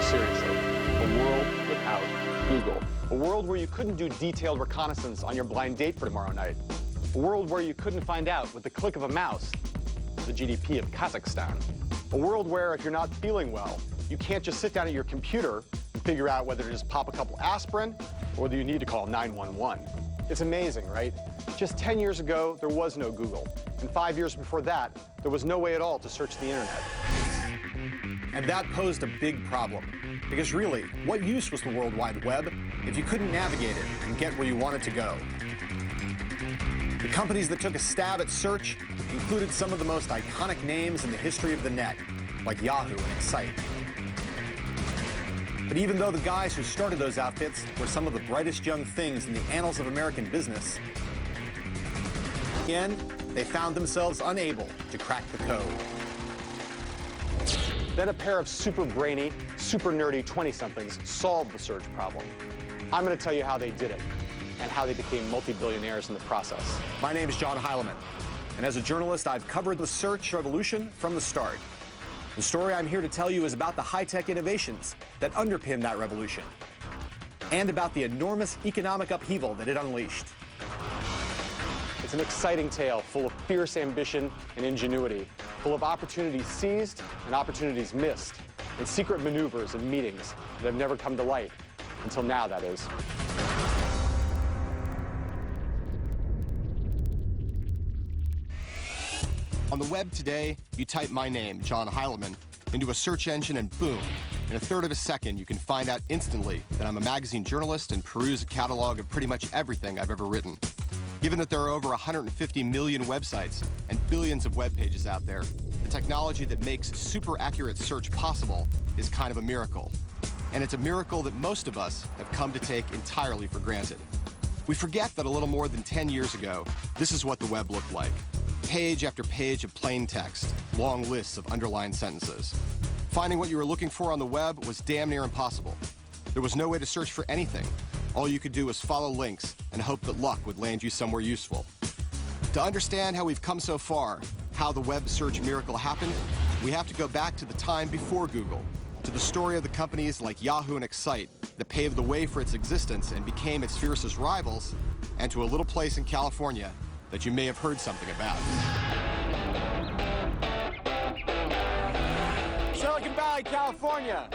seriously. A world without Google. A world where you couldn't do detailed reconnaissance on your blind date for tomorrow night. A world where you couldn't find out with the click of a mouse the GDP of Kazakhstan. A world where if you're not feeling well, you can't just sit down at your computer and figure out whether to just pop a couple aspirin or whether you need to call 911. It's amazing, right? Just 10 years ago, there was no Google. And 5 years before that, there was no way at all to search the internet. And that posed a big problem. Because really, what use was the World Wide Web if you couldn't navigate it and get where you wanted to go? The companies that took a stab at search included some of the most iconic names in the history of the net, like Yahoo and Excite. But even though the guys who started those outfits were some of the brightest young things in the annals of American business, in the end, they found themselves unable to crack the code. Then a pair of super brainy, super nerdy 20-somethings solved the search problem. I'm going to tell you how they did it and how they became multi-billionaires in the process. My name is John Heilemann, and as a journalist, I've covered the search revolution from the start. The story I'm here to tell you is about the high-tech innovations that underpin that revolution and about the enormous economic upheaval that it unleashed. It's an exciting tale full of fierce ambition and ingenuity, full of opportunities seized and opportunities missed, and secret maneuvers and meetings that have never come to light, until now, that is. On the web today, you type my name, John Heilemann, into a search engine and boom, in a third of a second, you can find out instantly that I'm a magazine journalist and peruse a catalog of pretty much everything I've ever written. Given that there are over 150 million websites and billions of web pages out there, the technology that makes super accurate search possible is kind of a miracle. And it's a miracle that most of us have come to take entirely for granted. We forget that a little more than 10 years ago, this is what the web looked like. Page after page of plain text, long lists of underlined sentences. Finding what you were looking for on the web was damn near impossible. There was no way to search for anything. All you could do was follow links and hope that luck would land you somewhere useful. To understand how we've come so far, how the web search miracle happened, we have to go back to the time before Google, to the story of the companies like Yahoo and Excite that paved the way for its existence and became its fiercest rivals, and to a little place in California that you may have heard something about. Silicon Valley, California.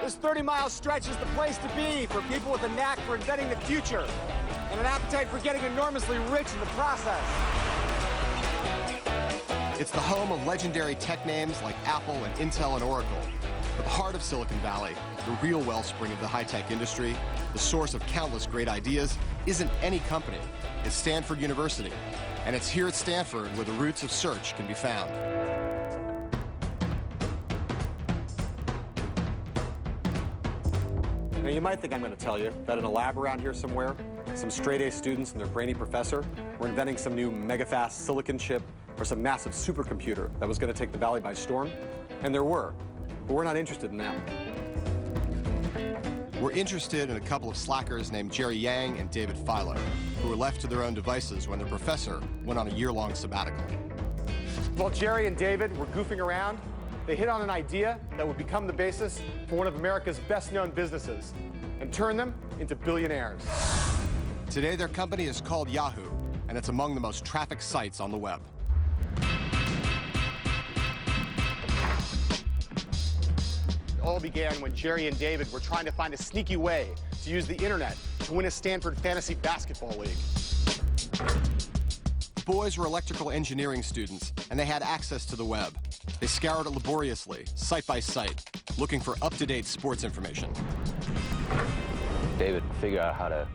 This 30-mile stretch is the place to be for people with a knack for inventing the future and an appetite for getting enormously rich in the process. It's the home of legendary tech names like Apple and Intel and Oracle. But the heart of Silicon Valley, the real wellspring of the high-tech industry, the source of countless great ideas, isn't any company. It's Stanford University. And it's here at Stanford where the roots of search can be found. Now, you might think I'm going to tell you that in a lab around here somewhere, some straight-A students and their brainy professor were inventing some new mega-fast silicon chip or some massive supercomputer that was going to take the Valley by storm. And there were. But we're not interested in that. We're interested in a couple of slackers named Jerry Yang and David Filo, who were left to their own devices when their professor went on a year-long sabbatical. While Jerry and David were goofing around, they hit on an idea that would become the basis for one of America's best-known businesses and turn them into billionaires. Today, their company is called Yahoo, and it's among the most trafficked sites on the web. It all began when Jerry and David were trying to find a sneaky way to use the internet to win a Stanford fantasy basketball league. The boys were electrical engineering students, and they had access to the web. They scoured it laboriously, site by site, looking for up-to-date sports information. David figured out how to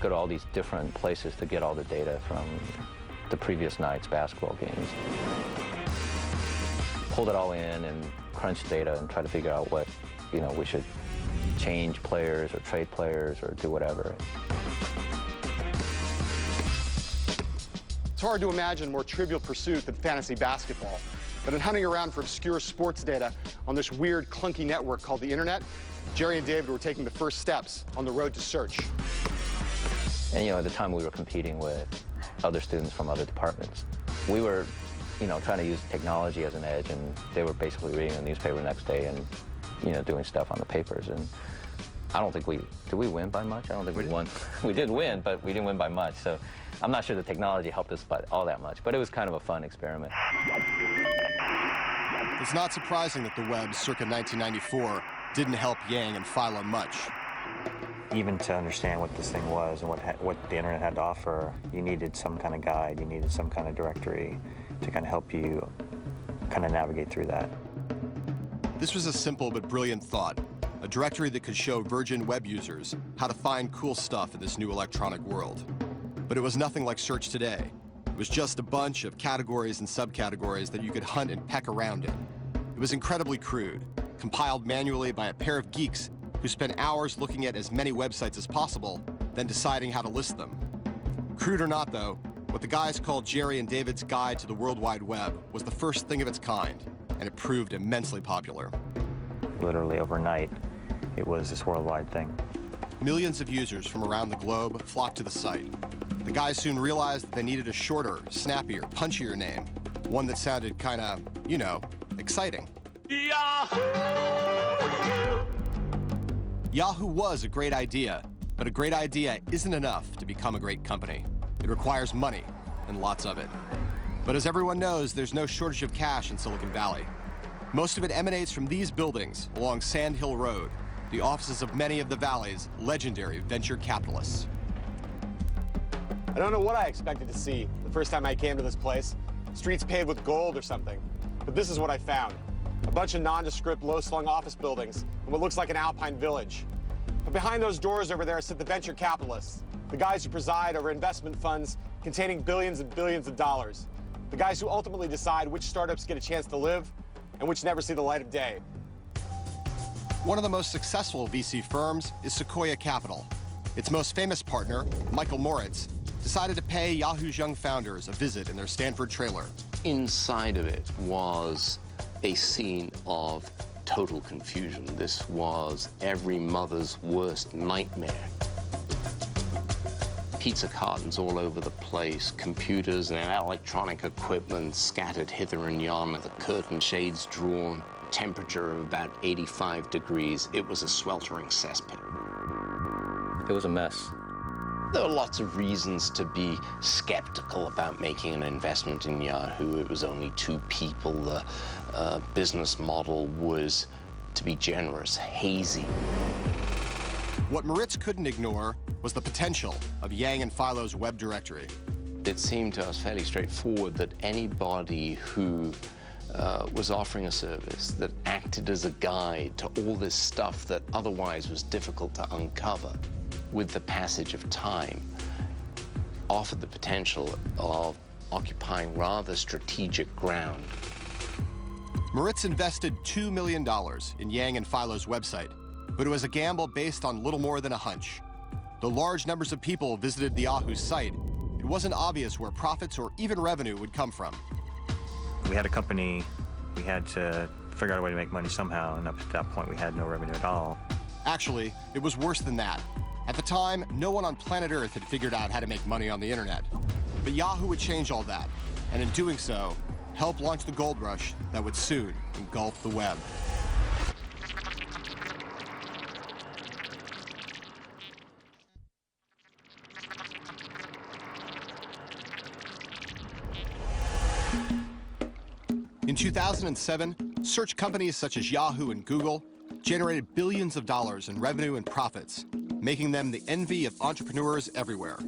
go to all these different places to get all the data from the previous night's basketball games. Pulled it all in and crunched data and tried to figure out what, we should change players or trade players or do whatever. It's hard to imagine a more trivial pursuit than fantasy basketball. But in hunting around for obscure sports data on this weird, clunky network called the internet, Jerry and David were taking the first steps on the road to search. And, at the time we were competing with other students from other departments. We were, trying to use technology as an edge, and they were basically reading the newspaper the next day and, doing stuff on the papers. And I don't think did we win by much? I don't think we won. We did win, but we didn't win by much. So I'm not sure the technology helped us by all that much, but it was kind of a fun experiment. It's not surprising that the web circa 1994 didn't help Yang and Philo much. Even to understand what this thing was and what the internet had to offer, you needed some kind of guide, you needed some kind of directory to kind of help you kind of navigate through that. This was a simple but brilliant thought, a directory that could show Virgin web users how to find cool stuff in this new electronic world. But it was nothing like search today. It was just a bunch of categories and subcategories that you could hunt and peck around in. It was incredibly crude, compiled manually by a pair of geeks who spent hours looking at as many websites as possible, then deciding how to list them. Crude or not, though, what the guys called Jerry and David's Guide to the World Wide Web was the first thing of its kind, and it proved immensely popular. Literally overnight, it was this worldwide thing. Millions of users from around the globe flocked to the site. The guys soon realized that they needed a shorter, snappier, punchier name, one that sounded kind of, exciting. Yahoo was a great idea, but a great idea isn't enough to become a great company. It requires money, and lots of it. But as everyone knows, there's no shortage of cash in Silicon Valley. Most of it emanates from these buildings along Sand Hill Road, the offices of many of the Valley's legendary venture capitalists. I don't know what I expected to see the first time I came to this place. Streets paved with gold or something. But this is what I found. A bunch of nondescript, low-slung office buildings in what looks like an alpine village. But behind those doors over there sit the venture capitalists, the guys who preside over investment funds containing billions and billions of dollars. The guys who ultimately decide which startups get a chance to live and which never see the light of day. One of the most successful VC firms is Sequoia Capital. Its most famous partner, Michael Moritz, decided to pay Yahoo's young founders a visit in their Stanford trailer. Inside of it was a scene of total confusion. This was every mother's worst nightmare. Pizza cartons all over the place, computers and electronic equipment scattered hither and yon, the curtain shades drawn, temperature of about 85 degrees. It was a sweltering cesspit. It was a mess. There are lots of reasons to be skeptical about making an investment in Yahoo. It was only two people. The business model was, to be generous, hazy. What Moritz couldn't ignore was the potential of Yang and Philo's web directory. It seemed to us fairly straightforward that anybody who was offering a service that acted as a guide to all this stuff that otherwise was difficult to uncover, with the passage of time, offered the potential of occupying rather strategic ground. Moritz invested $2 million in Yang and Philo's website, but it was a gamble based on little more than a hunch. Though large numbers of people visited the Yahoo site, it wasn't obvious where profits or even revenue would come from. We had a company, we had to figure out a way to make money somehow, and up to that point we had no revenue at all. Actually, it was worse than that. At the time, no one on planet Earth had figured out how to make money on the internet. But Yahoo would change all that, and in doing so, help launch the gold rush that would soon engulf the web. In 2007, search companies such as Yahoo and Google generated billions of dollars in revenue and profits, making them the envy of entrepreneurs everywhere.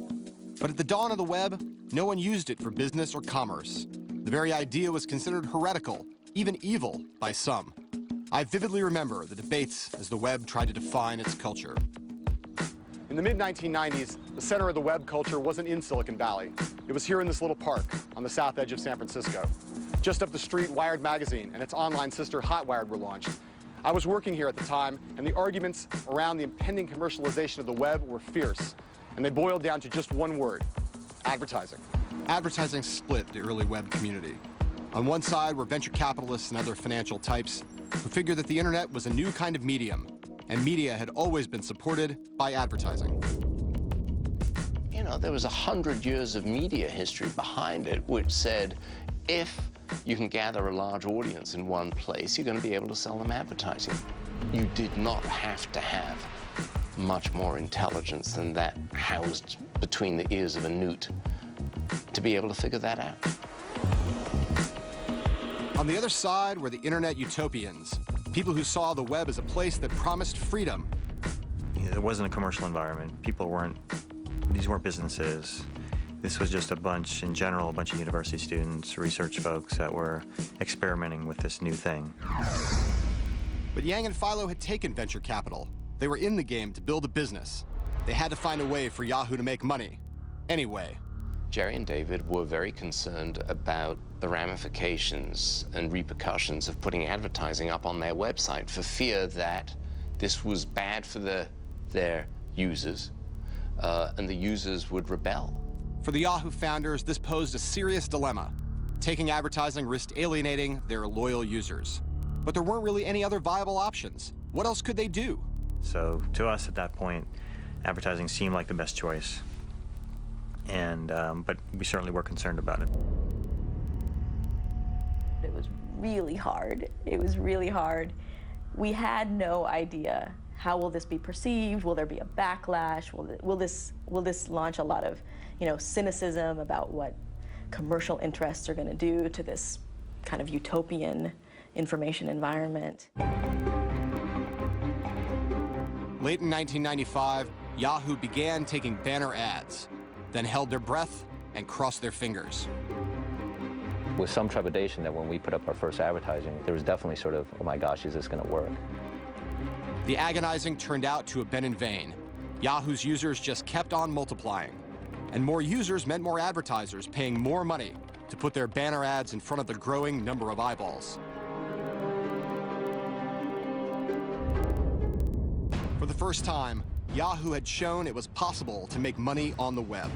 But at the dawn of the web, no one used it for business or commerce. The very idea was considered heretical, even evil, by some. I vividly remember the debates as the web tried to define its culture. In the mid-1990s, the center of the web culture wasn't in Silicon Valley. It was here in this little park on the south edge of San Francisco. Just up the street, Wired magazine and its online sister Hotwired were launched. I was working here at the time, and the arguments around the impending commercialization of the web were fierce, and they boiled down to just one word: advertising. Advertising split the early web community. On one side were venture capitalists and other financial types who figured that the internet was a new kind of medium, and media had always been supported by advertising. You know, there was 100 years of media history behind it, which said if you can gather a large audience in one place, you're going to be able to sell them advertising. You did not have to have much more intelligence than that housed between the ears of a newt to be able to figure that out. On the other side were the internet utopians, people who saw the web as a place that promised freedom. It wasn't a commercial environment. These weren't businesses. This was just a bunch of university students, research folks that were experimenting with this new thing. But Yang and Philo had taken venture capital. They were in the game to build a business. They had to find a way for Yahoo to make money. Anyway. Jerry and David were very concerned about the ramifications and repercussions of putting advertising up on their website for fear that this was bad for their users and the users would rebel. For the Yahoo founders, this posed a serious dilemma. Taking advertising risked alienating their loyal users. But there weren't really any other viable options. What else could they do? So to us at that point, advertising seemed like the best choice. But we certainly were concerned about it. It was really hard. It was really hard. We had no idea, how will this be perceived? Will there be a backlash? Will this launch a lot of, cynicism about what commercial interests are going to do to this kind of utopian information environment? Late in 1995, Yahoo began taking banner ads, then held their breath and crossed their fingers. With some trepidation that when we put up our first advertising, there was definitely sort of, oh my gosh, is this going to work? The agonizing turned out to have been in vain. Yahoo's users just kept on multiplying. And more users meant more advertisers paying more money to put their banner ads in front of the growing number of eyeballs. For the first time, Yahoo had shown it was possible to make money on the web.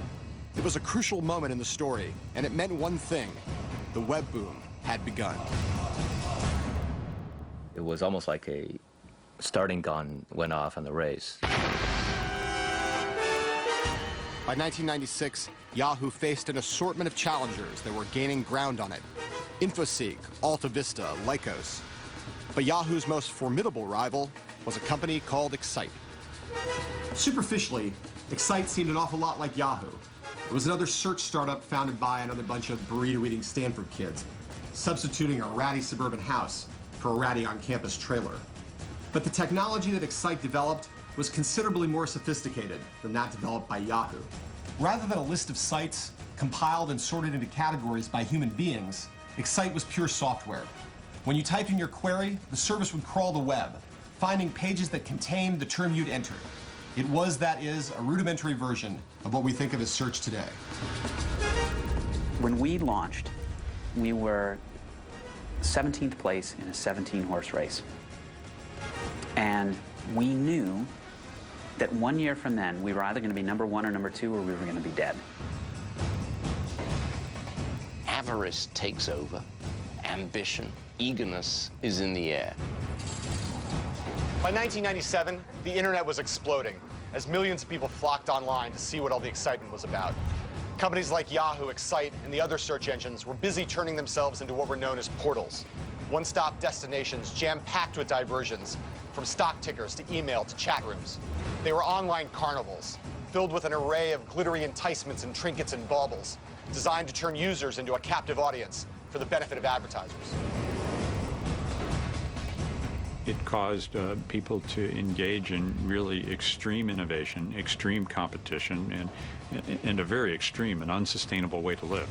It was a crucial moment in the story, and it meant one thing: the web boom had begun. It was almost like a starting gun went off in the race. By 1996, Yahoo faced an assortment of challengers that were gaining ground on it. InfoSeek, AltaVista, Lycos. But Yahoo's most formidable rival was a company called Excite. Superficially, Excite seemed an awful lot like Yahoo. It was another search startup founded by another bunch of burrito-eating Stanford kids, substituting a ratty suburban house for a ratty on-campus trailer. But the technology that Excite developed was considerably more sophisticated than that developed by Yahoo. Rather than a list of sites compiled and sorted into categories by human beings, Excite was pure software. When you typed in your query, the service would crawl the web, finding pages that contained the term you'd entered. It was, that is, a rudimentary version of what we think of as search today. When we launched, we were 17th place in a 17-horse race. And we knew that 1 year from then, we were either going to be number 1 or number 2, or we were going to be dead. Avarice takes over. Ambition, eagerness is in the air. By 1997, the internet was exploding as millions of people flocked online to see what all the excitement was about. Companies like Yahoo, Excite, and the other search engines were busy turning themselves into what were known as portals. One-stop destinations jam-packed with diversions, from stock tickers to email to chat rooms. They were online carnivals, filled with an array of glittery enticements and trinkets and baubles, designed to turn users into a captive audience for the benefit of advertisers. It caused people to engage in really extreme innovation, extreme competition, and a very extreme and unsustainable way to live.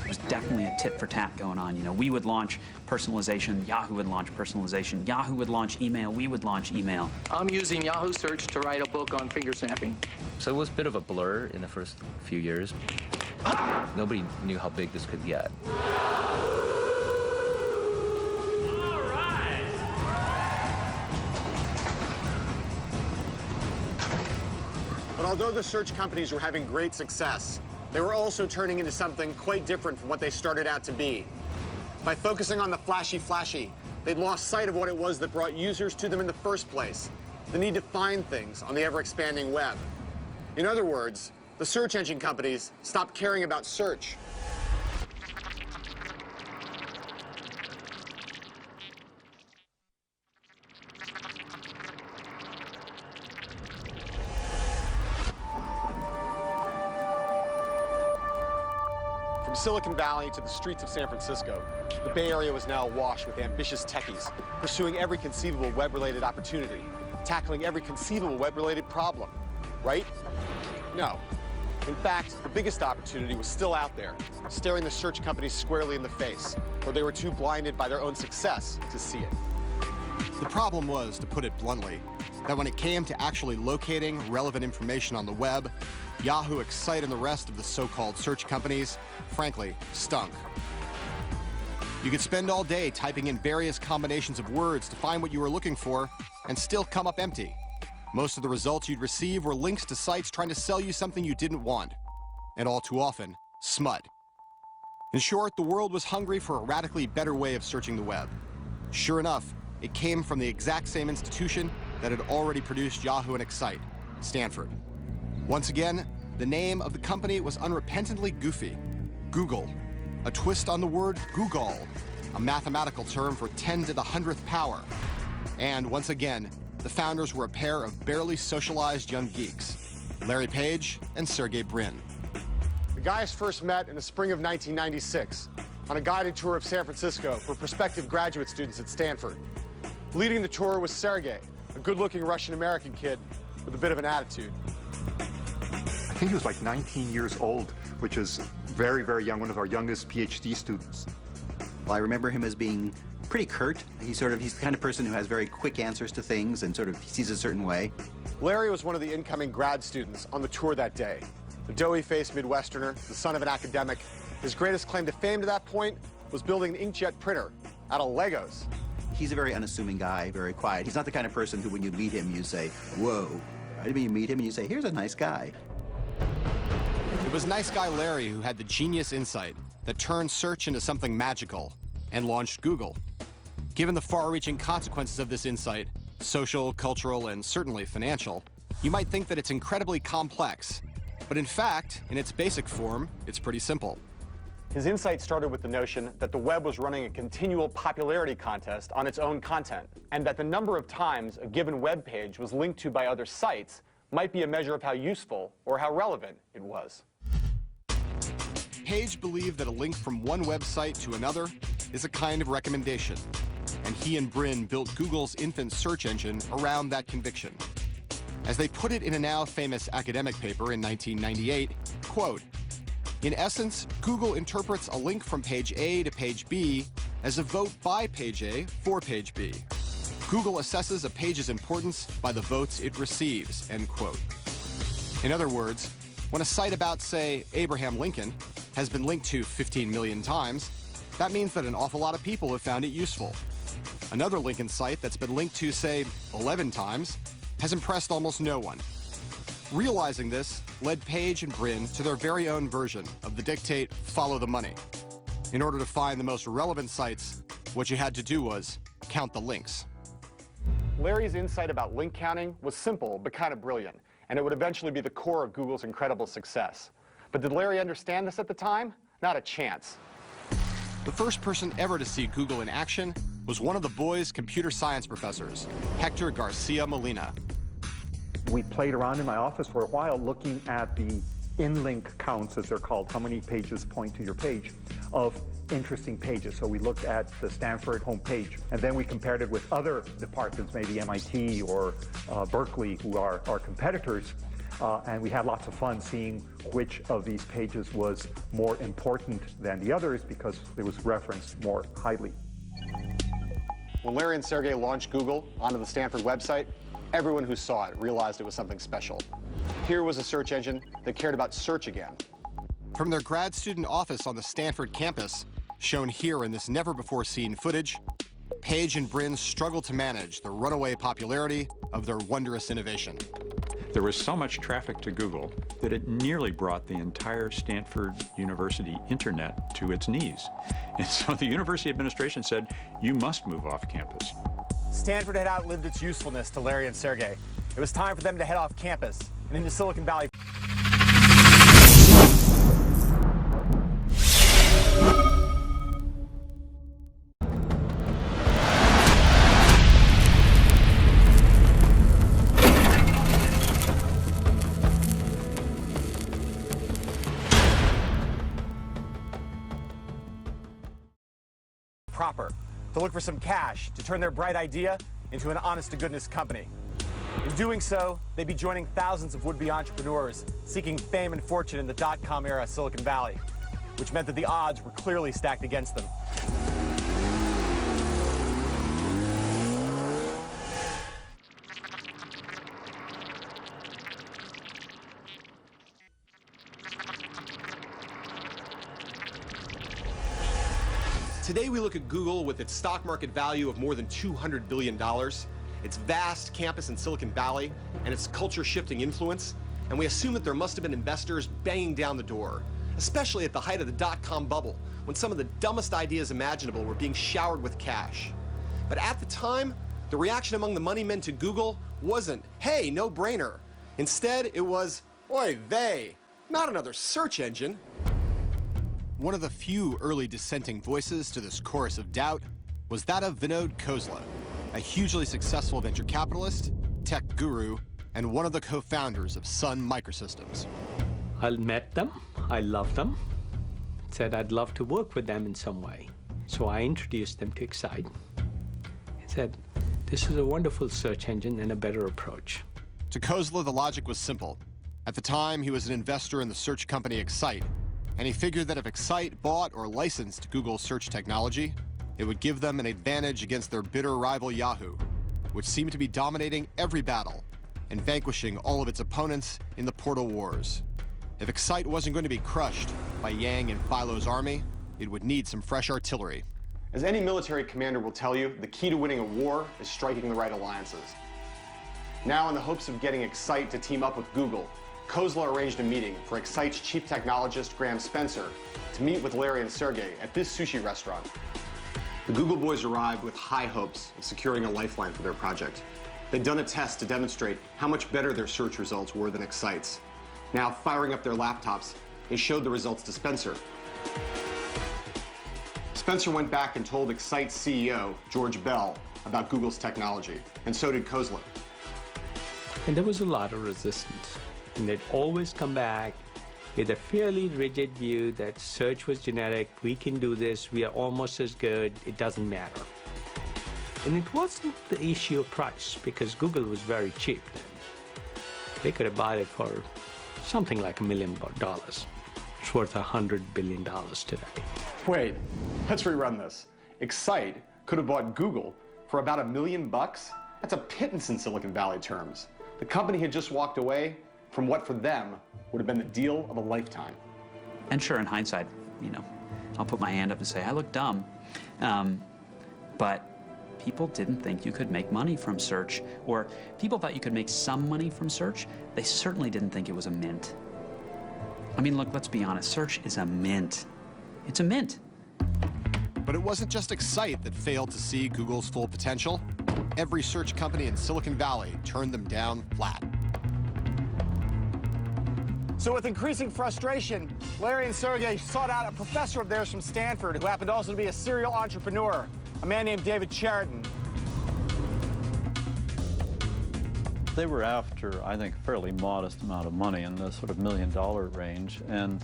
There's definitely a tit for tat going on. We would launch personalization, Yahoo would launch personalization, Yahoo would launch email, we would launch email. I'm using Yahoo Search to write a book on finger snapping. So it was a bit of a blur in the first few years. Nobody knew how big this could get. But although the search companies were having great success, they were also turning into something quite different from what they started out to be. By focusing on the flashy, they'd lost sight of what it was that brought users to them in the first place, the need to find things on the ever-expanding web. In other words, the search engine companies stopped caring about search. Silicon Valley to the streets of San Francisco, the Bay Area was now awash with ambitious techies, pursuing every conceivable web-related opportunity, tackling every conceivable web-related problem. Right? No. In fact, the biggest opportunity was still out there, staring the search companies squarely in the face, where they were too blinded by their own success to see it. The problem was, to put it bluntly, that when it came to actually locating relevant information on the web, Yahoo, Excite, and the rest of the so-called search companies, frankly, stunk. You could spend all day typing in various combinations of words to find what you were looking for and still come up empty. Most of the results you'd receive were links to sites trying to sell you something you didn't want, and all too often, smut. In short, the world was hungry for a radically better way of searching the web. Sure enough, it came from the exact same institution that had already produced Yahoo and Excite, Stanford. Once again, the name of the company was unrepentantly goofy: Google, a twist on the word Google, a mathematical term for 10 to the 100th power. And once again, the founders were a pair of barely socialized young geeks, Larry Page and Sergey Brin. The guys first met in the spring of 1996 on a guided tour of San Francisco for prospective graduate students at Stanford. Leading the tour was Sergey, a good-looking Russian-American kid with a bit of an attitude. I think he was like 19 years old, which is very, very young, one of our youngest PhD students. Well, I remember him as being pretty curt. He's the kind of person who has very quick answers to things and sort of sees a certain way. Larry was one of the incoming grad students on the tour that day. The doughy-faced Midwesterner, the son of an academic, his greatest claim to fame to that point was building an inkjet printer out of Legos. He's a very unassuming guy, very quiet. He's not the kind of person who, when you meet him, you say, whoa. Right? I mean, you meet him and you say, here's a nice guy. It was nice guy Larry who had the genius insight that turned search into something magical and launched Google. Given the far-reaching consequences of this insight, social, cultural, and certainly financial, you might think that it's incredibly complex. But in fact, in its basic form, it's pretty simple. His insight started with the notion that the web was running a continual popularity contest on its own content, and that the number of times a given web page was linked to by other sites might be a measure of how useful or how relevant it was. Page believed that a link from one website to another is a kind of recommendation, and he and Brin built Google's infant search engine around that conviction. As they put it in a now famous academic paper in 1998, quote, "In essence, Google interprets a link from page A to page B as a vote by page A for page B. Google assesses a page's importance by the votes it receives," end quote. In other words, when a site about, say, Abraham Lincoln has been linked to 15 million times, that means that an awful lot of people have found it useful. Another Lincoln site that's been linked to, say, 11 times has impressed almost no one. Realizing this led Page and Brin to their very own version of the dictate, follow the money. In order to find the most relevant sites, what you had to do was count the links. Larry's insight about link counting was simple but kind of brilliant, and it would eventually be the core of Google's incredible success. But did Larry understand this at the time? Not a chance. The first person ever to see Google in action was one of the boys' computer science professors, Hector Garcia Molina. We played around in my office for a while looking at the in-link counts, as they're called, how many pages point to your page, of interesting pages. So we looked at the Stanford homepage, and then we compared it with other departments, maybe MIT or Berkeley, who are our competitors, and we had lots of fun seeing which of these pages was more important than the others because it was referenced more highly. When Larry and Sergey launched Google onto the Stanford website, everyone who saw it realized it was something special. Here was a search engine that cared about search again. From their grad student office on the Stanford campus, shown here in this never-before-seen footage, Page and Brin struggled to manage the runaway popularity of their wondrous innovation. There was so much traffic to Google that it nearly brought the entire Stanford University internet to its knees. And so the university administration said, you must move off campus. Stanford had outlived its usefulness to Larry and Sergey. It was time for them to head off campus and into Silicon Valley. to look for some cash to turn their bright idea into an honest-to-goodness company. In doing so, they'd be joining thousands of would-be entrepreneurs seeking fame and fortune in the dot-com era Silicon Valley, which meant that the odds were clearly stacked against them. Today we look at Google with its stock market value of more than $200 billion, its vast campus in Silicon Valley, and its culture-shifting influence, and we assume that there must have been investors banging down the door, especially at the height of the dot-com bubble, when some of the dumbest ideas imaginable were being showered with cash. But at the time, the reaction among the money men to Google wasn't, hey, no brainer. Instead, it was, oy vey, not another search engine. One of the few early dissenting voices to this chorus of doubt was that of Vinod Khosla, a hugely successful venture capitalist, tech guru, and one of the co-founders of Sun Microsystems. I met them, I loved them, said I'd love to work with them in some way. So I introduced them to Excite. He said, this is a wonderful search engine and a better approach. To Khosla, the logic was simple. At the time, he was an investor in the search company Excite, and he figured that if Excite bought or licensed Google's search technology, it would give them an advantage against their bitter rival Yahoo, which seemed to be dominating every battle and vanquishing all of its opponents in the portal wars. If Excite wasn't going to be crushed by Yang and Philo's army, it would need some fresh artillery. As any military commander will tell you, the key to winning a war is striking the right alliances. Now, in the hopes of getting Excite to team up with Google, Khosla arranged a meeting for Excite's chief technologist, Graham Spencer, to meet with Larry and Sergey at this sushi restaurant. The Google boys arrived with high hopes of securing a lifeline for their project. They'd done a test to demonstrate how much better their search results were than Excite's. Now, firing up their laptops, they showed the results to Spencer. Spencer went back and told Excite's CEO, George Bell, about Google's technology, and so did Khosla. And there was a lot of resistance. And they'd always come back with a fairly rigid view that search was generic, we can do this, we are almost as good, it doesn't matter. And it wasn't the issue of price, because Google was very cheap then. They could have bought it for something like $1 million. It's worth $100 billion today. Wait, let's rerun this. Excite could have bought Google for about $1 million? That's a pittance in Silicon Valley terms. The company had just walked away from what for them would have been the deal of a lifetime. And sure, in hindsight, you know, I'll put my hand up and say, I look dumb. But people didn't think you could make money from search, or people thought you could make some money from search. They certainly didn't think it was a mint. I mean, look, let's be honest, search is a mint. It's a mint. But it wasn't just Excite that failed to see Google's full potential. Every search company in Silicon Valley turned them down flat. So with increasing frustration, Larry and Sergey sought out a professor of theirs from Stanford who happened also to be a serial entrepreneur, a man named David Cheriton. They were after, I think, a fairly modest amount of money in the sort of $1 million range. And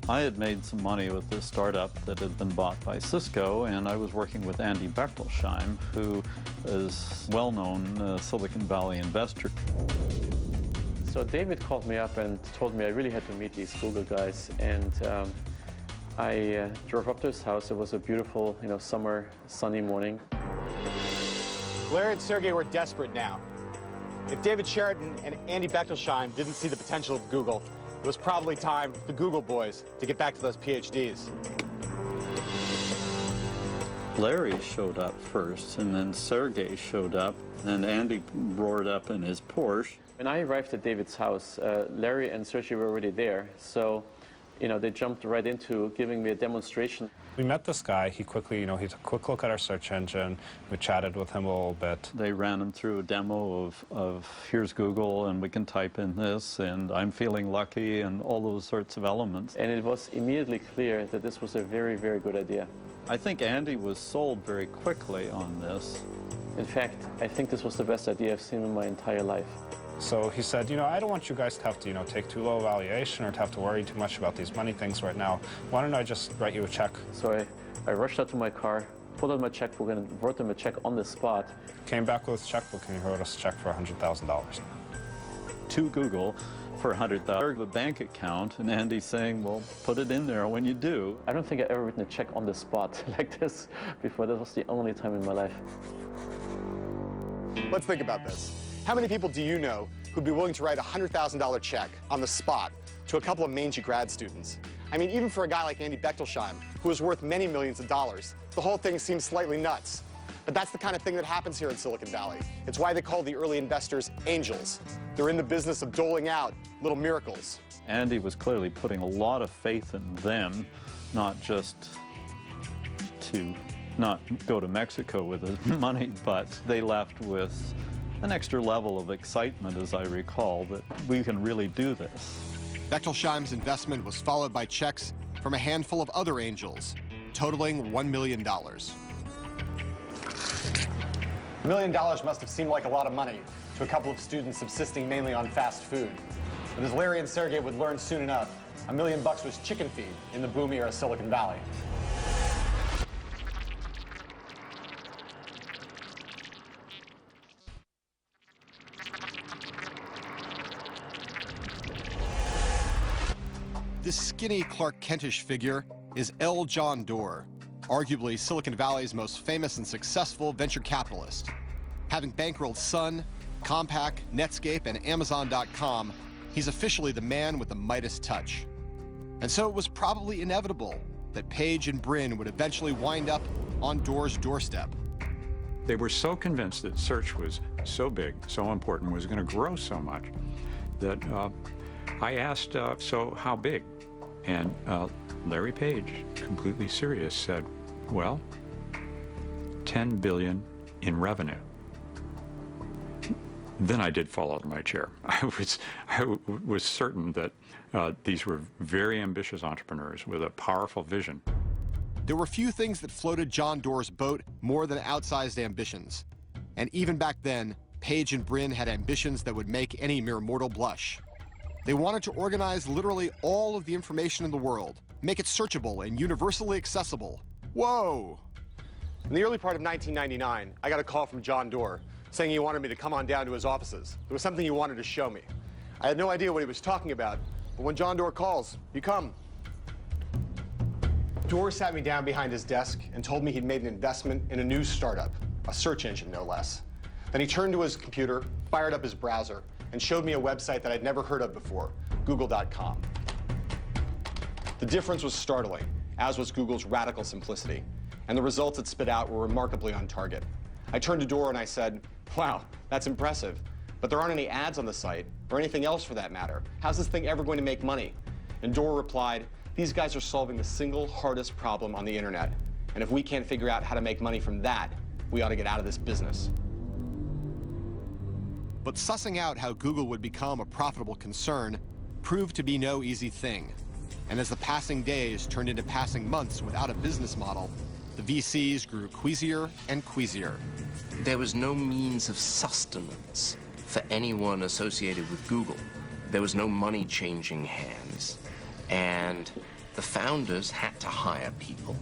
I had made some money with this startup that had been bought by Cisco, and I was working with Andy Bechtolsheim, who is a well-known Silicon Valley investor. So David called me up and told me I really had to meet these Google guys, and I drove up to his house. It was a beautiful, summer, sunny morning. Larry and Sergey were desperate now. If David Cheriton and Andy Bechtolsheim didn't see the potential of Google, it was probably time for the Google boys to get back to those PhDs. Larry showed up first, and then Sergey showed up, and Andy roared up in his Porsche. When I arrived at David's house, Larry and Sergey were already there, so they jumped right into giving me a demonstration. We met this guy. He quickly, he took a quick look at our search engine. We chatted with him a little bit. They ran him through a demo of here's Google, and we can type in this, and I'm feeling lucky, and all those sorts of elements. And it was immediately clear that this was a very, very good idea. I think Andy was sold very quickly on this. In fact, I think this was the best idea I've seen in my entire life. So he said, I don't want you guys to have to, take too low a valuation or to have to worry too much about these money things right now. Why don't I just write you a check? So I rushed out to my car, pulled out my checkbook and wrote them a check on the spot. Came back with his checkbook and he wrote us a check for $100,000. To Google for $100,000, the bank account, and Andy's saying, well, put it in there when you do. I don't think I've ever written a check on the spot like this before. That was the only time in my life. Let's think about this. How many people do you know who'd be willing to write a $100,000 check on the spot to a couple of mangy grad students? I mean, even for a guy like Andy Bechtolsheim, who is worth many millions of dollars, the whole thing seems slightly nuts. But that's the kind of thing that happens here in Silicon Valley. It's why they call the early investors angels. They're in the business of doling out little miracles. Andy was clearly putting a lot of faith in them, not just to not go to Mexico with his money, but they left with an extra level of excitement, as I recall, that we can really do this. Bechtolsheim's investment was followed by checks from a handful of other angels, totaling $1 million. $1 million must have seemed like a lot of money to a couple of students subsisting mainly on fast food. But as Larry and Sergey would learn soon enough, $1 million was chicken feed in the boom era Silicon Valley. This skinny Clark Kentish figure is L. John Doerr, arguably Silicon Valley's most famous and successful venture capitalist. Having bankrolled Sun, Compaq, Netscape, and Amazon.com, he's officially the man with the Midas touch. And so it was probably inevitable that Page and Brin would eventually wind up on Doerr's doorstep. They were so convinced that search was so big, so important, was going to grow so much, that I asked, so how big? And Larry Page, completely serious, said, well, 10 billion in revenue. Then I did fall out of my chair. I was certain that these were very ambitious entrepreneurs with a powerful vision. There were few things that floated John Doerr's boat more than outsized ambitions. And even back then, Page and Brin had ambitions that would make any mere mortal blush. They wanted to organize literally all of the information in the world, make it searchable and universally accessible. Whoa! In the early part of 1999, I got a call from John Doerr saying he wanted me to come on down to his offices. There was something he wanted to show me. I had no idea what he was talking about, but when John Doerr calls, you come. Doerr sat me down behind his desk and told me he'd made an investment in a new startup, a search engine no less. Then he turned to his computer, fired up his browser, and showed me a website that I'd never heard of before, Google.com. The difference was startling, as was Google's radical simplicity, and the results it spit out were remarkably on target. I turned to Doerr and I said, wow, that's impressive, but there aren't any ads on the site, or anything else for that matter. How's this thing ever going to make money? And Doerr replied, these guys are solving the single hardest problem on the internet, and if we can't figure out how to make money from that, we ought to get out of this business. But sussing out how Google would become a profitable concern proved to be no easy thing. And as the passing days turned into passing months without a business model, the VCs grew queasier and queasier. There was no means of sustenance for anyone associated with Google. There was no money changing hands. And the founders had to hire people.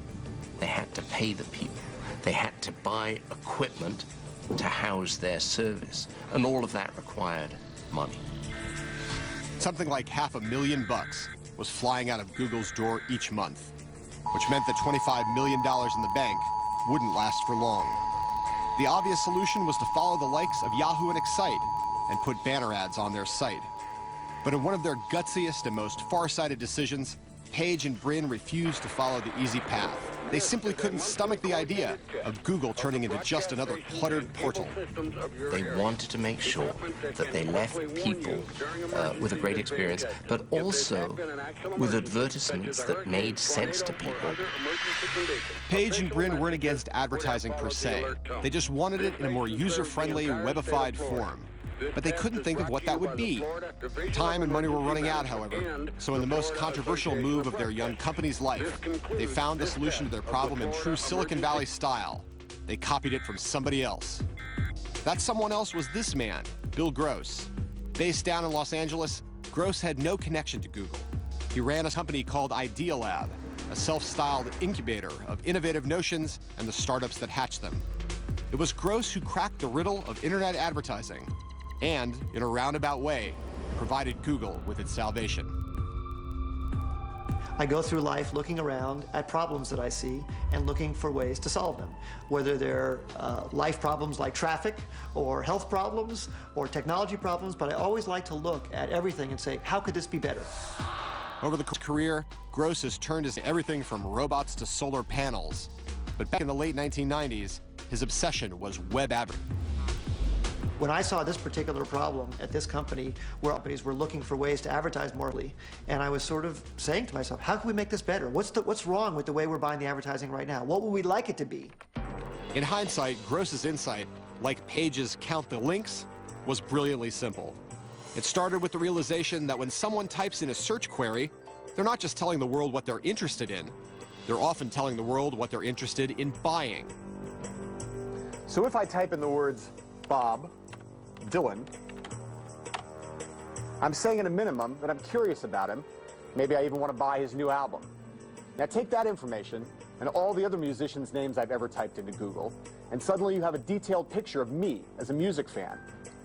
They had to pay the people. They had to buy equipment to house their service. And all of that required money. Something like $500,000 was flying out of Google's door each month, which meant that $25 million in the bank wouldn't last for long. The obvious solution was to follow the likes of Yahoo and Excite and put banner ads on their site. But in one of their gutsiest and most far-sighted decisions, Page and Brin refused to follow the easy path. They simply couldn't stomach the idea of Google turning into just another cluttered portal. They wanted to make sure that they left people with a great experience, but also with advertisements that made sense to people. Page and Brin weren't against advertising per se. They just wanted it in a more user-friendly, webified form. But they couldn't think of what that would be. Time and money were running out, however, so in the most controversial move of their young company's life, they found the solution to their problem in true Silicon Valley style. They copied it from somebody else. That someone else was this man, Bill Gross. Based down in Los Angeles, Gross had no connection to Google. He ran a company called Idealab, a self-styled incubator of innovative notions and the startups that hatch them. It was Gross who cracked the riddle of internet advertising and, in a roundabout way, provided Google with its salvation. I go through life looking around at problems that I see and looking for ways to solve them, whether they're life problems like traffic or health problems or technology problems, but I always like to look at everything and say, how could this be better? Over the career, Gross has turned his everything from robots to solar panels. But back in the late 1990s, his obsession was web advertising. When I saw this particular problem at this company, where companies were looking for ways to advertise more, and I was sort of saying to myself, how can we make this better? What's wrong with the way we're buying the advertising right now? What would we like it to be? In hindsight, Gross's insight, like Page's count the links, was brilliantly simple. It started with the realization that when someone types in a search query, they're not just telling the world what they're interested in. They're often telling the world what they're interested in buying. So if I type in the words Bob Dylan, I'm saying at a minimum that I'm curious about him. Maybe I even want to buy his new album. Now take that information and all the other musicians' names I've ever typed into Google, and suddenly you have a detailed picture of me as a music fan,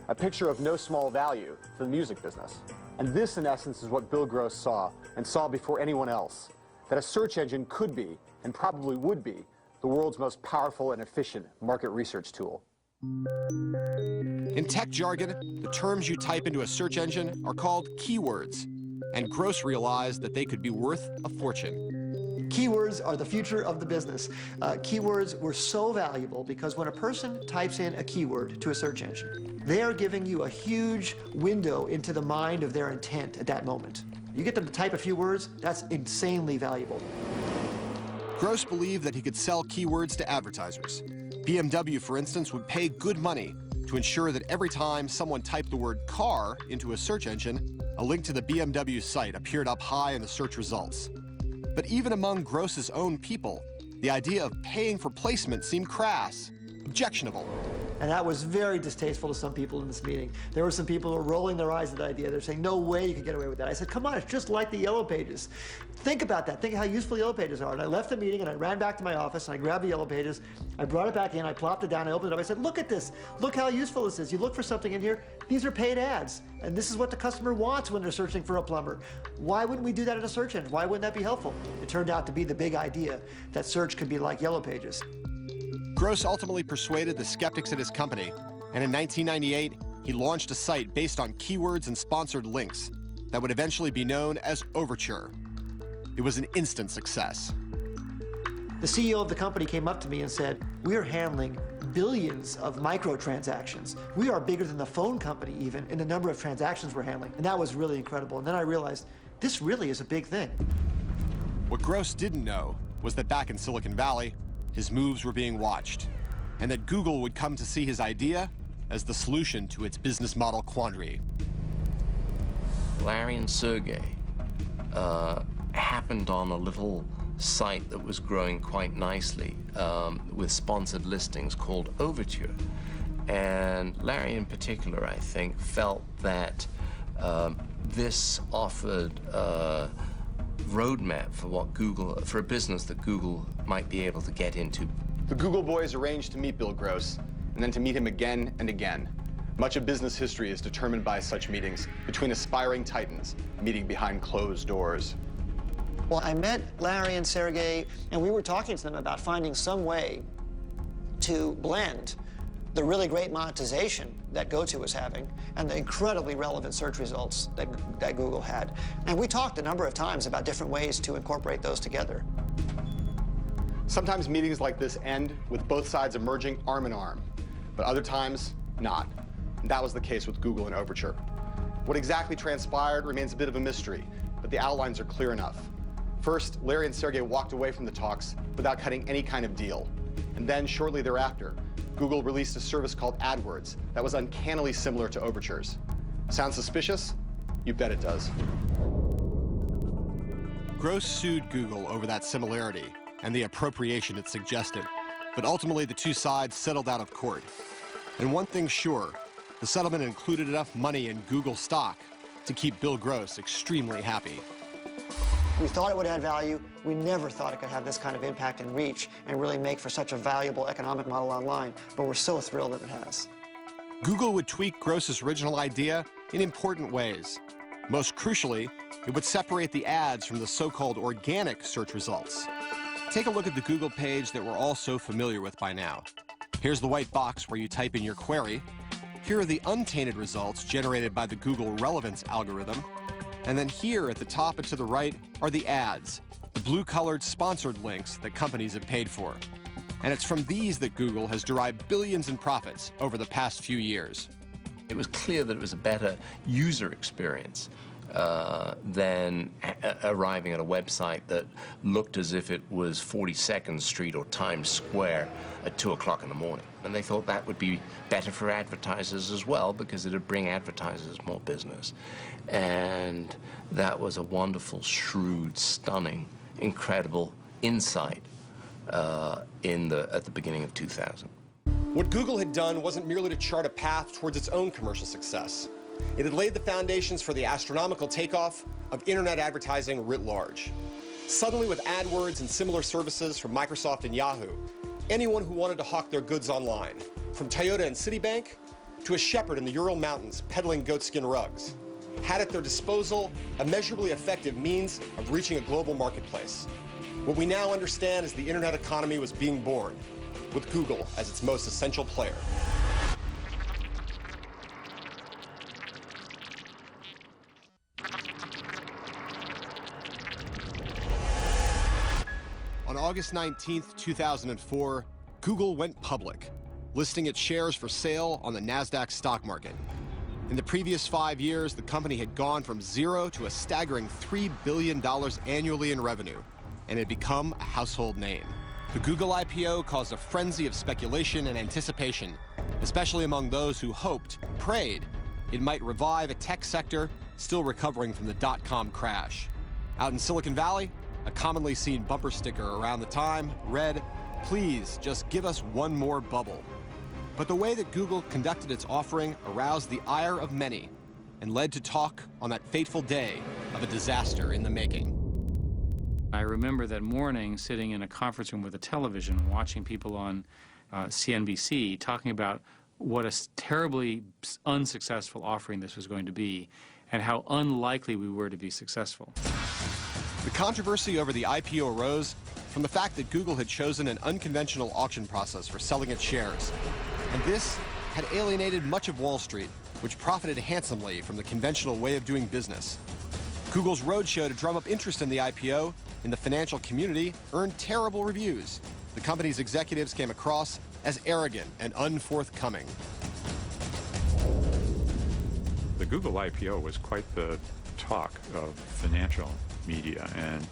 a picture of no small value for the music business. And this, in essence, is what Bill Gross saw, and saw before anyone else, that a search engine could be, and probably would be, the world's most powerful and efficient market research tool. In tech jargon, the terms you type into a search engine are called keywords, and Gross realized that they could be worth a fortune. Keywords are the future of the business. Keywords were so valuable because when a person types in a keyword to a search engine, they are giving you a huge window into the mind of their intent at that moment. You get them to type a few words, that's insanely valuable. Gross believed that he could sell keywords to advertisers. BMW, for instance, would pay good money to ensure that every time someone typed the word car into a search engine, a link to the BMW site appeared up high in the search results. But even among Gross's own people, the idea of paying for placement seemed crass, objectionable. And that was very distasteful to some people in this meeting. There were some people who were rolling their eyes at that idea. They're saying, no way you could get away with that. I said, come on, it's just like the Yellow Pages. Think about that. Think of how useful Yellow Pages are. And I left the meeting and I ran back to my office and I grabbed the Yellow Pages. I brought it back in, I plopped it down, I opened it up. I said, look at this. Look how useful this is. You look for something in here, these are paid ads. And this is what the customer wants when they're searching for a plumber. Why wouldn't we do that in a search engine? Why wouldn't that be helpful? It turned out to be the big idea that search could be like Yellow Pages. Gross ultimately persuaded the skeptics at his company, and in 1998, he launched a site based on keywords and sponsored links that would eventually be known as Overture. It was an instant success. The CEO of the company came up to me and said, we are handling billions of microtransactions. We are bigger than the phone company even in the number of transactions we're handling. And that was really incredible. And then I realized, this really is a big thing. What Gross didn't know was that back in Silicon Valley, his moves were being watched, and that Google would come to see his idea as the solution to its business model quandary. Larry and Sergey happened on a little site that was growing quite nicely with sponsored listings called Overture. And Larry in particular, I think, felt that this offered a roadmap for what Google, for a business that Google might be able to get into. The Google boys arranged to meet Bill Gross, and then to meet him again and again. Much of business history is determined by such meetings between aspiring titans meeting behind closed doors. Well, I met Larry and Sergey, and we were talking to them about finding some way to blend the really great monetization that GoTo was having and the incredibly relevant search results that Google had. And we talked a number of times about different ways to incorporate those together. Sometimes meetings like this end with both sides emerging arm in arm, but other times not. And that was the case with Google and Overture. What exactly transpired remains a bit of a mystery, but the outlines are clear enough. First, Larry and Sergey walked away from the talks without cutting any kind of deal. And then, shortly thereafter, Google released a service called AdWords that was uncannily similar to Overture's. Sound suspicious? You bet it does. Gross sued Google over that similarity and the appropriation it suggested, but ultimately the two sides settled out of court. And one thing's sure, the settlement included enough money in Google stock to keep Bill Gross extremely happy. We thought it would add value. We never thought it could have this kind of impact and reach and really make for such a valuable economic model online, but we're so thrilled that it has. Google would tweak Gross's original idea in important ways. Most crucially, it would separate the ads from the so-called organic search results. Take a look at the Google page that we're all so familiar with by now. Here's the white box where you type in your query. Here are the untainted results generated by the Google Relevance algorithm. And then here at the top and to the right are the ads, the blue-colored sponsored links that companies have paid for. And it's from these that Google has derived billions in profits over the past few years. It was clear that it was a better user experience than arriving at a website that looked as if it was 42nd Street or Times Square at 2 o'clock in the morning. And they thought that would be better for advertisers as well, because it would bring advertisers more business. And that was a wonderful, shrewd, stunning, incredible insight at the beginning of 2000. What Google had done wasn't merely to chart a path towards its own commercial success. It had laid the foundations for the astronomical takeoff of internet advertising writ large. Suddenly, with AdWords and similar services from Microsoft and Yahoo, anyone who wanted to hawk their goods online, from Toyota and Citibank to a shepherd in the Ural Mountains peddling goatskin rugs, had at their disposal a measurably effective means of reaching a global marketplace. What we now understand is the internet economy was being born, with Google as its most essential player. On August 19th, 2004, Google went public, listing its shares for sale on the NASDAQ stock market. In the previous 5 years, the company had gone from zero to a staggering $3 billion annually in revenue, and had become a household name. The Google IPO caused a frenzy of speculation and anticipation, especially among those who hoped, prayed, it might revive a tech sector still recovering from the dot-com crash. Out in Silicon Valley, a commonly seen bumper sticker around the time read, "Please, just give us one more bubble." But the way that Google conducted its offering aroused the ire of many and led to talk on that fateful day of a disaster in the making. I remember that morning sitting in a conference room with a television, watching people on CNBC talking about what a terribly unsuccessful offering this was going to be and how unlikely we were to be successful. The controversy over the IPO arose from the fact that Google had chosen an unconventional auction process for selling its shares. And this had alienated much of Wall Street, which profited handsomely from the conventional way of doing business. Google's roadshow to drum up interest in the IPO in the financial community earned terrible reviews. The company's executives came across as arrogant and unforthcoming. The Google IPO was quite the talk of financial media, and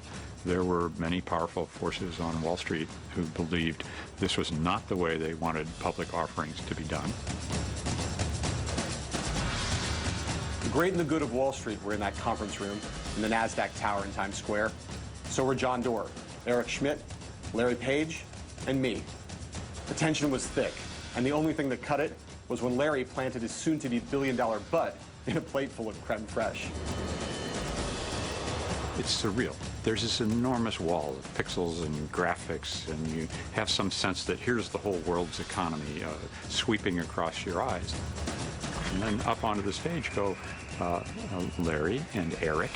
there were many powerful forces on Wall Street who believed this was not the way they wanted public offerings to be done. The great and the good of Wall Street were in that conference room in the NASDAQ tower in Times Square. So were John Doerr, Eric Schmidt, Larry Page, and me. The tension was thick, and the only thing that cut it was when Larry planted his soon-to-be billion-dollar butt in a plate full of creme fraiche. It's surreal. There's this enormous wall of pixels and graphics, and you have some sense that here's the whole world's economy sweeping across your eyes. And then up onto the stage go Larry and Eric.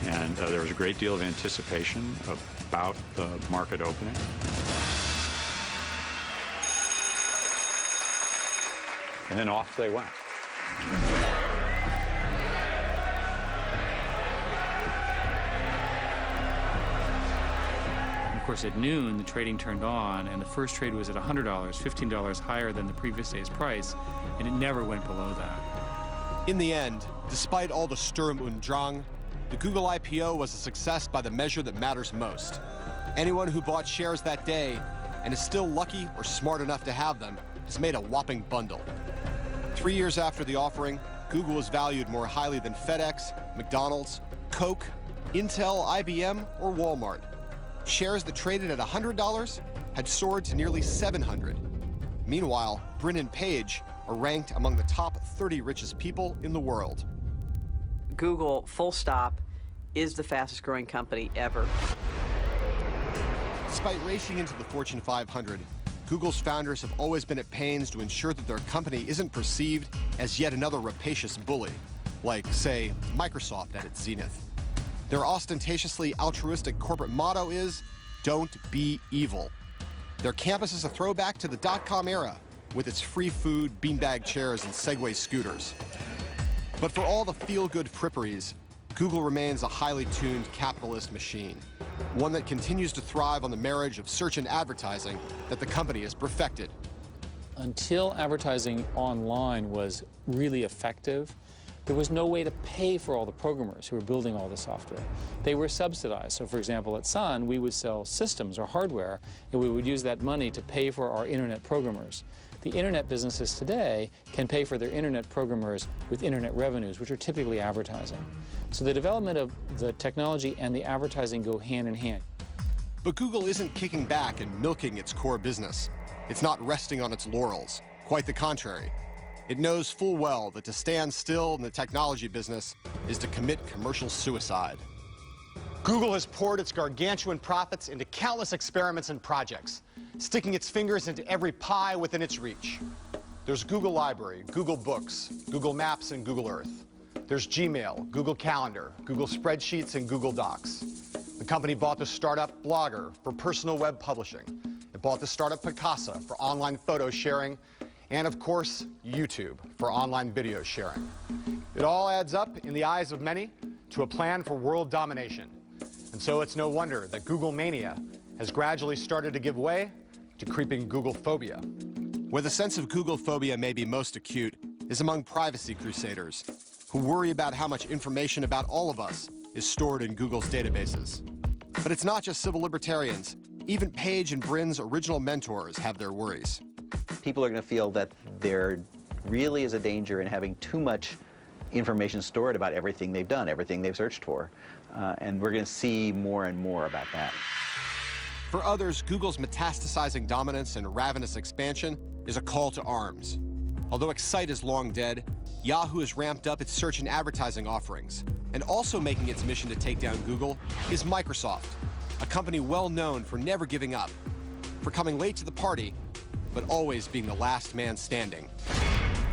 And there was a great deal of anticipation about the market opening. And then off they went. Of course, at noon, the trading turned on, and the first trade was at $100, $15 higher than the previous day's price, and it never went below that. In the end, despite all the Sturm und Drang, the Google IPO was a success by the measure that matters most. Anyone who bought shares that day and is still lucky or smart enough to have them has made a whopping bundle. 3 years after the offering, Google was valued more highly than FedEx, McDonald's, Coke, Intel, IBM, or Walmart. Shares that traded at $100 had soared to nearly $700. Meanwhile, Brin and Page are ranked among the top 30 richest people in the world. Google, full stop, is the fastest growing company ever. Despite racing into the Fortune 500, Google's founders have always been at pains to ensure that their company isn't perceived as yet another rapacious bully, like, say, Microsoft at its zenith. Their ostentatiously altruistic corporate motto is, "Don't be evil." Their campus is a throwback to the dot-com era, with its free food, beanbag chairs, and Segway scooters. But for all the feel-good fripperies, Google remains a highly tuned capitalist machine, one that continues to thrive on the marriage of search and advertising that the company has perfected. Until advertising online was really effective, there was no way to pay for all the programmers who were building all the software. They were subsidized. So for example, at Sun, we would sell systems or hardware, and we would use that money to pay for our internet programmers. The internet businesses today can pay for their internet programmers with internet revenues, which are typically advertising. So the development of the technology and the advertising go hand in hand. But Google isn't kicking back and milking its core business. It's not resting on its laurels. Quite the contrary. It knows full well that to stand still in the technology business is to commit commercial suicide. Google has poured its gargantuan profits into countless experiments and projects, sticking its fingers into every pie within its reach. There's Google Library, Google Books, Google Maps, and Google Earth. There's Gmail, Google Calendar, Google Spreadsheets, and Google Docs. The company bought the startup Blogger for personal web publishing. It bought the startup Picasa for online photo sharing, and of course, YouTube for online video sharing. It all adds up, in the eyes of many, to a plan for world domination. And so it's no wonder that Google mania has gradually started to give way to creeping Google phobia. Where the sense of Google phobia may be most acute is among privacy crusaders, who worry about how much information about all of us is stored in Google's databases. But it's not just civil libertarians. Even Page and Brin's original mentors have their worries. People are going to feel that there really is a danger in having too much information stored about everything they've done, everything they've searched for. And we're going to see more and more about that. For others, Google's metastasizing dominance and ravenous expansion is a call to arms. Although Excite is long dead, Yahoo has ramped up its search and advertising offerings. And also making its mission to take down Google is Microsoft, a company well known for never giving up, for coming late to the party, but always being the last man standing.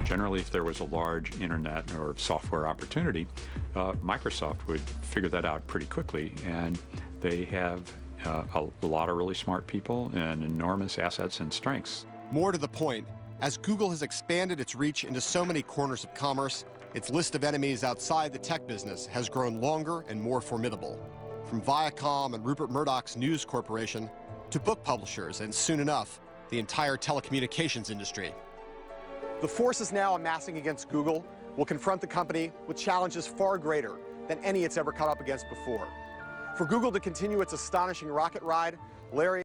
Generally, if there was a large internet or software opportunity, Microsoft would figure that out pretty quickly, and they have a lot of really smart people and enormous assets and strengths. More to the point, as Google has expanded its reach into so many corners of commerce, its list of enemies outside the tech business has grown longer and more formidable. From Viacom and Rupert Murdoch's News Corporation to book publishers and, soon enough, the entire telecommunications industry. The forces now amassing against Google will confront the company with challenges far greater than any it's ever come up against before. For Google to continue its astonishing rocket ride, Larry